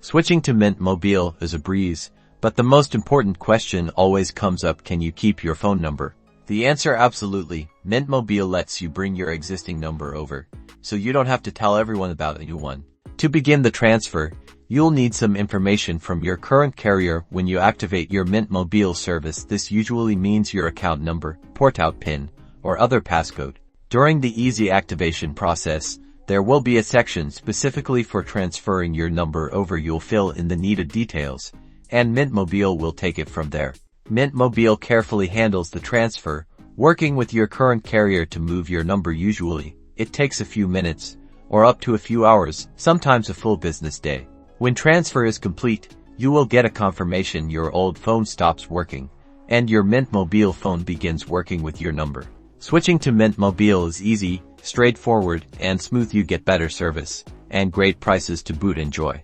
Switching to Mint Mobile is a breeze, but the most important question always comes up: can you keep your phone number? The answer: absolutely. Mint Mobile lets you bring your existing number over, so you don't have to tell everyone about a new one. To begin the transfer, you'll need some information from your current carrier when you activate your Mint Mobile service. This usually means your account number, port-out PIN, or other passcode. During the easy activation process, there will be a section specifically for transferring your number over. You'll fill in the needed details, and Mint Mobile will take it from there. Mint Mobile carefully handles the transfer, working with your current carrier to move your number. Usually, it takes a few minutes, or up to a few hours, sometimes a full business day. When transfer is complete, you will get a confirmation your old phone stops working, and your Mint Mobile phone begins working with your number. Switching to Mint Mobile is easy, straightforward, and smooth. You get better service and great prices to boot. Enjoy.